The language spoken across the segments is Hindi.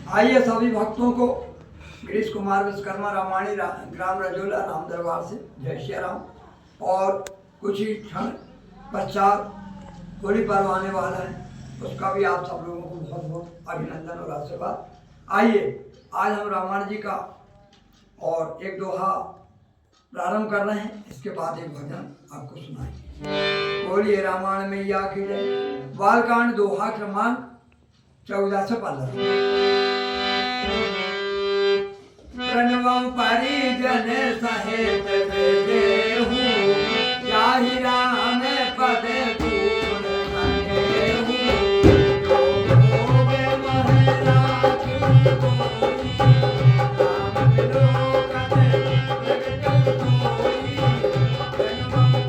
आइए सभी भक्तों को गिरीश कुमार विश्वकर्मा रामायणी ग्राम रजोला राम दरबार से जय श्री राम। और कुछ ही क्षण पश्चात होली पर्व आने वाला है, उसका भी आप सब लोगों को बहुत बहुत अभिनंदन और आशीर्वाद। आइए आज हम रामायण जी का और एक दोहा प्रारंभ कर रहे हैं, इसके बाद एक भजन आपको सुनाएंगे। बोलिए रामायण मैया की जय। बालकांड दोहा क्रमांक 14 से 15। प्रणवम परिजन सहित देहु, जाहि राम पद पूर्ण सनेहु। जो भोग महराज कोई, राम बिलोकत प्रगट सोई। प्रणवम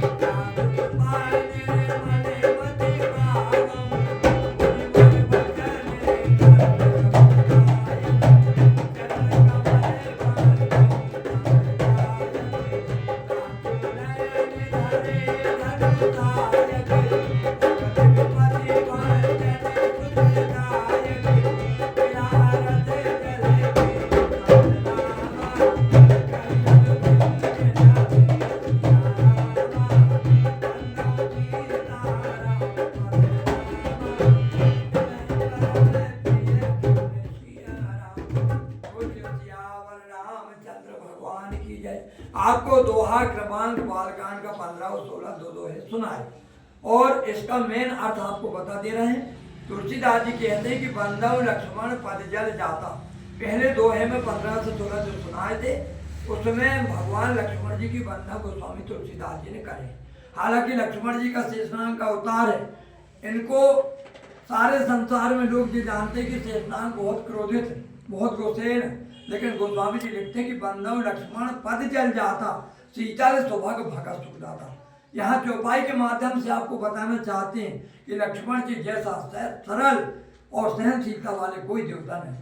प्रधान भारत विजयना, दुनिया में कर जाय राम चरण आपको दोहा क्रमांक बालकांड का 15 और 16 दो दोहे सुनाए और इसका मेन अर्थ आपको बता दे रहे हैं। तुलसीदास जी कहते हैं कि बंधव लक्ष्मण पद जल जाता। पहले दोहे में 15 से 16 जो सुनाए थे उसमें भगवान लक्ष्मण जी की वंदना गोस्वामी तुलसीदास जी ने करे। हालांकि लक्ष्मण जी का शेषनाग का अवतार है, इनको सारे संसार में लोग ये जानते हैं कि शेषनाग बहुत क्रोधित है, बहुत गुस्सेन है, लेकिन गोस्वामी जी लिखते हैं कि बंधव लक्ष्मण पद जल जाता, सीता से सौभाग्य भगा सुख दाता। यहाँ चौपाई के माध्यम से आपको बताना चाहते हैं कि लक्ष्मण जी जैसा सरल और सहनशीलता वाले कोई देवता नहीं।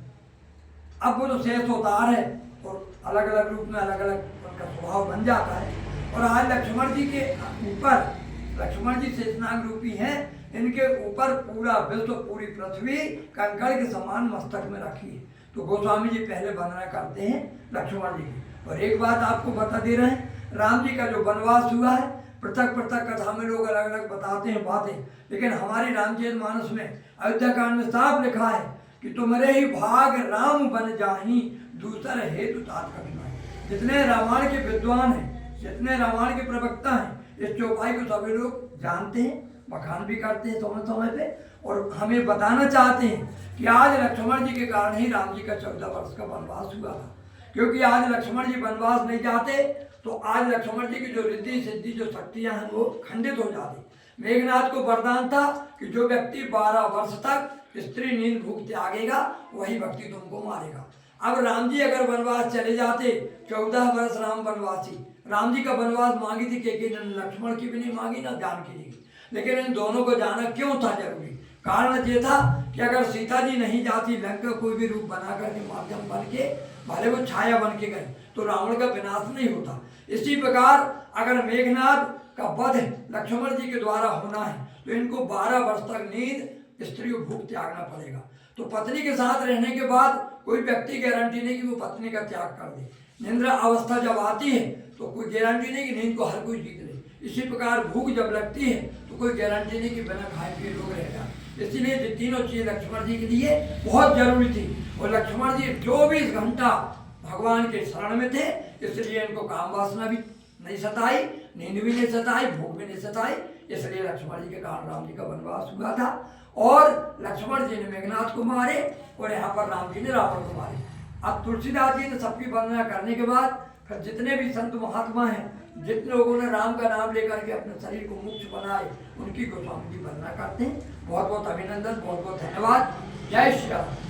अब वो तो शेष अवतार है और अलग अलग रूप में अलग अलग उनका स्वभाव बन जाता है। और आज लक्ष्मण जी के ऊपर, लक्ष्मण जी शेषनाग रूपी हैं, इनके ऊपर पूरा विश्व, पूरी पृथ्वी कंकड़ के समान मस्तक में रखी है। तो गोस्वामी जी पहले वंदना करते हैं लक्ष्मण जी की। और एक बात आपको बता दे रहे हैं, राम जी का जो वनवास हुआ है, पृथक पृथक कथा में लोग अलग अलग बताते हैं बातें, लेकिन हमारे रामचरितमानस में अयोध्या कांड में साफ लिखा है कि तुम्हारे ही भाग राम बन जाही, दूसर हेतु तात कठिनाई। जितने रामायण के विद्वान हैं, जितने रामायण के प्रवक्ता हैं, इस चौपाई को सभी लोग जानते हैं, बखान भी करते हैं समय समय पे, और हमें बताना चाहते हैं कि आज लक्ष्मण जी के कारण ही राम जी का 14 वर्ष का वनवास हुआ था। क्योंकि आज लक्ष्मण जी वनवास नहीं जाते तो आज लक्ष्मण जी की जो रिद्धि सिद्धि, जो शक्तियां हैं, वो खंडित हो जाती। मेघनाथ को वरदान था कि जो व्यक्ति 12 वर्ष तक स्त्री नींद भूख त्यागेगा वही व्यक्ति तुमको मारेगा। अब राम जी अगर वनवास चले जाते, 14 वर्ष राम वनवासी, राम जी का वनवास मांगी थी के लक्ष्मण की भी नहीं मांगी, ना जानकी जी की, लेकिन इन दोनों को जाना क्यों था जरूरी? कारण ये था कि अगर सीता जी नहीं जाती, लंका कोई भी रूप बना करके माध्यम बन के, भले वो छाया बन के गए, तो रावण का विनाश नहीं होता। इसी प्रकार अगर मेघनाथ का वध लक्ष्मण जी के द्वारा होना है तो इनको 12 वर्ष तक नींद, स्त्रियों भूख त्यागना पड़ेगा। तो पत्नी के साथ रहने के बाद कोई व्यक्ति गारंटी नहीं कि वो पत्नी का त्याग कर दे। निंद्रा अवस्था जब आती है तो कोई गारंटी नहीं कि नींद को हर कोई जीत ले। इसी प्रकार भूख जब लगती है तो कोई गारंटी नहीं कि बिना खाए पिए लोग रहेगा। इसलिए ये तीनों चीज़ें लक्ष्मण जी के लिए बहुत जरूरी थी। और लक्ष्मण जी 24 घंटा भगवान के शरण में थे, इसलिए इनको काम वासना भी नहीं सताई, नींद भी नहीं सताई, भूख भी नहीं सताई। इसलिए लक्ष्मण जी के कारण राम जी का वनवास हुआ था। और लक्ष्मण जी ने मेघनाथ को मारे और यहाँ पर राम जी ने रावण को मारे। अब तुलसीदास जी ने सबकी वंदना करने के बाद फिर जितने भी संत महात्मा हैं, जितने लोगों ने राम का नाम लेकर के अपने शरीर को मोक्ष बनाए, उनकी गोस्वामी जी वंदना करते हैं। बहुत बहुत अभिनंदन, बहुत बहुत धन्यवाद। जय श्री राम।